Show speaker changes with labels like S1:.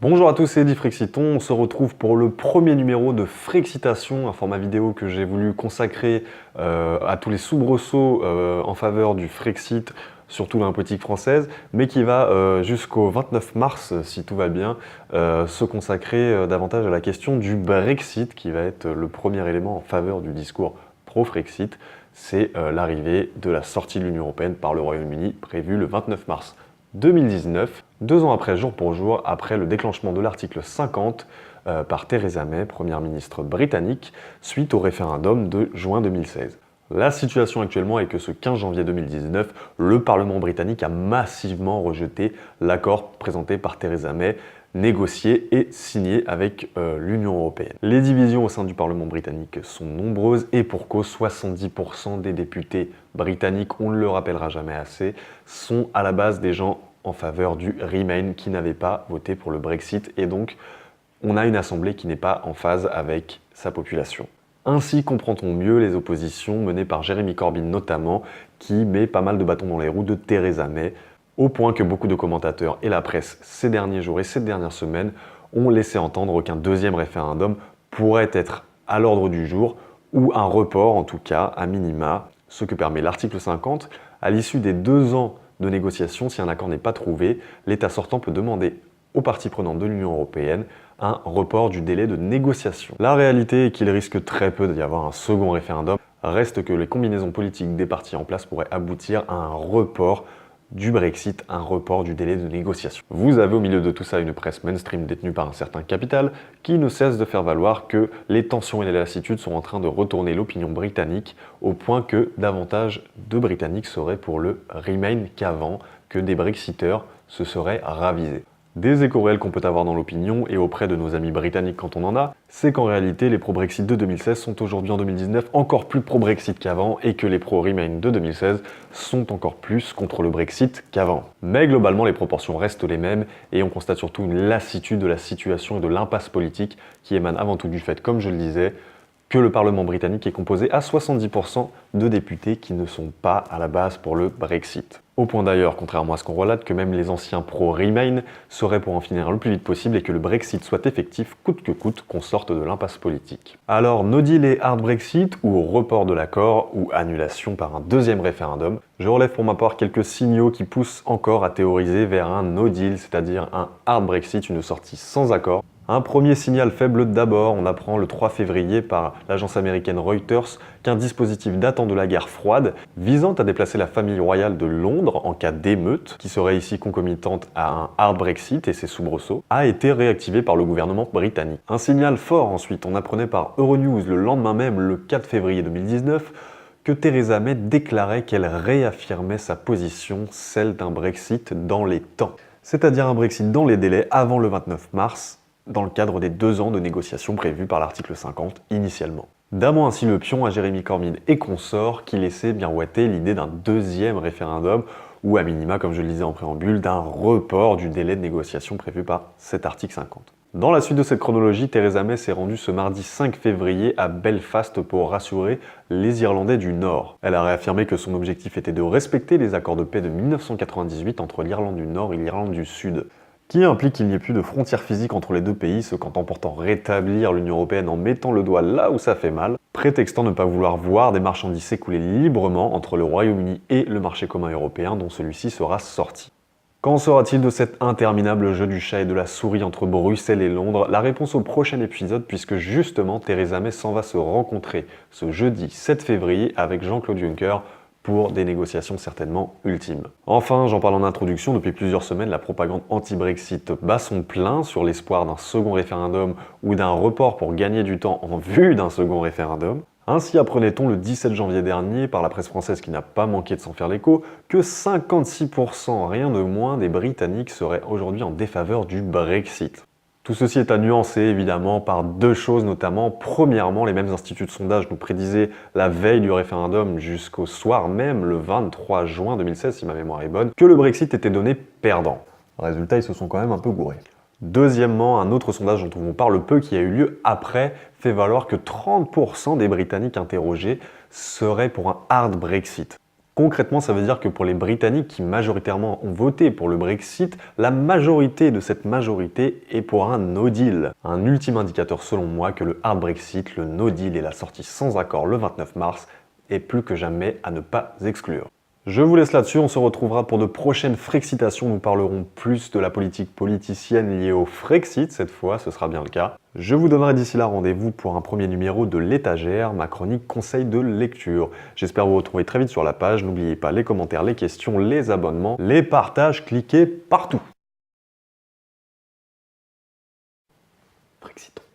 S1: Bonjour à tous, c'est Eddie Frexiton. On se retrouve pour le premier numéro de Frexitation, un format vidéo que j'ai voulu consacrer à tous les soubresauts en faveur du Frexit, surtout dans la politique française, mais qui va jusqu'au 29 mars, si tout va bien, se consacrer davantage à la question du Brexit, qui va être le premier élément en faveur du discours pro-Frexit. C'est l'arrivée de la sortie de l'Union européenne par le Royaume-Uni, prévue le 29 mars 2019, 2 ans après, jour pour jour, après le déclenchement de l'article 50 par Theresa May, première ministre britannique, suite au référendum de juin 2016. La situation actuellement est que ce 15 janvier 2019, le Parlement britannique a massivement rejeté l'accord présenté par Theresa May, négocié et signé avec l'Union européenne. Les divisions au sein du Parlement britannique sont nombreuses et pour cause, 70% des députés britanniques, on ne le rappellera jamais assez, sont à la base des gens en faveur du Remain qui n'avaient pas voté pour le Brexit et donc on a une assemblée qui n'est pas en phase avec sa population. Ainsi comprend-on mieux les oppositions menées par Jeremy Corbyn notamment, qui met pas mal de bâtons dans les roues de Theresa May, au point que beaucoup de commentateurs et la presse ces derniers jours et ces dernières semaines ont laissé entendre qu'un deuxième référendum pourrait être à l'ordre du jour, ou un report en tout cas, à minima, ce que permet l'article 50. À l'issue des 2 ans de négociations, si un accord n'est pas trouvé, l'État sortant peut demander aux parties prenantes de l'Union européenne un report du délai de négociation. La réalité est qu'il risque très peu d'y avoir un second référendum, reste que les combinaisons politiques des partis en place pourraient aboutir à un report du Brexit, un report du délai de négociation. Vous avez au milieu de tout ça une presse mainstream détenue par un certain capital qui ne cesse de faire valoir que les tensions et les lassitudes sont en train de retourner l'opinion britannique au point que davantage de Britanniques seraient pour le Remain qu'avant, que des Brexiteurs se seraient ravisés. Des échos réels qu'on peut avoir dans l'opinion et auprès de nos amis britanniques quand on en a, c'est qu'en réalité les pro-Brexit de 2016 sont aujourd'hui en 2019 encore plus pro-Brexit qu'avant et que les pro-Remain de 2016 sont encore plus contre le Brexit qu'avant. Mais globalement les proportions restent les mêmes et on constate surtout une lassitude de la situation et de l'impasse politique qui émane avant tout du fait, comme je le disais, que le Parlement britannique est composé à 70% de députés qui ne sont pas à la base pour le Brexit. Au point d'ailleurs, contrairement à ce qu'on relate, que même les anciens pro-Remain seraient pour en finir le plus vite possible et que le Brexit soit effectif coûte que coûte, qu'on sorte de l'impasse politique. Alors, no deal et hard Brexit, ou report de l'accord, ou annulation par un deuxième référendum, je relève pour ma part quelques signaux qui poussent encore à théoriser vers un no deal, c'est-à-dire un hard Brexit, une sortie sans accord. Un premier signal faible d'abord, on apprend le 3 février par l'agence américaine Reuters qu'un dispositif datant de la guerre froide, visant à déplacer la famille royale de Londres en cas d'émeute, qui serait ici concomitante à un hard Brexit et ses soubresauts, a été réactivé par le gouvernement britannique. Un signal fort ensuite, on apprenait par Euronews le lendemain même, le 4 février 2019, que Theresa May déclarait qu'elle réaffirmait sa position, celle d'un Brexit dans les temps. C'est-à-dire un Brexit dans les délais avant le 29 mars, dans le cadre des 2 ans de négociations prévues par l'article 50 initialement. Damant ainsi le pion à Jeremy Corbyn et consorts qui laissaient miroiter l'idée d'un deuxième référendum ou à minima, comme je le disais en préambule, d'un report du délai de négociation prévu par cet article 50. Dans la suite de cette chronologie, Theresa May s'est rendue ce mardi 5 février à Belfast pour rassurer les Irlandais du Nord. Elle a réaffirmé que son objectif était de respecter les accords de paix de 1998 entre l'Irlande du Nord et l'Irlande du Sud, qui implique qu'il n'y ait plus de frontières physiques entre les deux pays, ce qu'en emportant rétablir l'Union européenne en mettant le doigt là où ça fait mal, prétextant ne pas vouloir voir des marchandises s'écouler librement entre le Royaume-Uni et le marché commun européen dont celui-ci sera sorti. Qu'en sera-t-il de cet interminable jeu du chat et de la souris entre Bruxelles et Londres? La réponse au prochain épisode, puisque justement Theresa May s'en va se rencontrer ce jeudi 7 février avec Jean-Claude Juncker pour des négociations certainement ultimes. Enfin, j'en parle en introduction, depuis plusieurs semaines, la propagande anti-Brexit bat son plein sur l'espoir d'un second référendum ou d'un report pour gagner du temps en vue d'un second référendum. Ainsi apprenait-on le 17 janvier dernier, par la presse française qui n'a pas manqué de s'en faire l'écho, que 56%, rien de moins, des Britanniques seraient aujourd'hui en défaveur du Brexit. Tout ceci est à nuancer évidemment par 2 choses notamment. Premièrement, les mêmes instituts de sondage nous prédisaient la veille du référendum jusqu'au soir même, le 23 juin 2016 si ma mémoire est bonne, que le Brexit était donné perdant. Résultat, ils se sont quand même un peu gourés. Deuxièmement, un autre sondage dont on parle peu qui a eu lieu après fait valoir que 30% des Britanniques interrogés seraient pour un hard Brexit. Concrètement, ça veut dire que pour les Britanniques qui majoritairement ont voté pour le Brexit, la majorité de cette majorité est pour un no deal. Un ultime indicateur selon moi que le hard Brexit, le no deal et la sortie sans accord le 29 mars est plus que jamais à ne pas exclure. Je vous laisse là-dessus, on se retrouvera pour de prochaines Frexitations. Nous parlerons plus de la politique politicienne liée au Frexit, cette fois, ce sera bien le cas. Je vous donnerai d'ici là rendez-vous pour un premier numéro de l'étagère, ma chronique conseil de lecture. J'espère vous retrouver très vite sur la page, n'oubliez pas les commentaires, les questions, les abonnements, les partages, cliquez partout.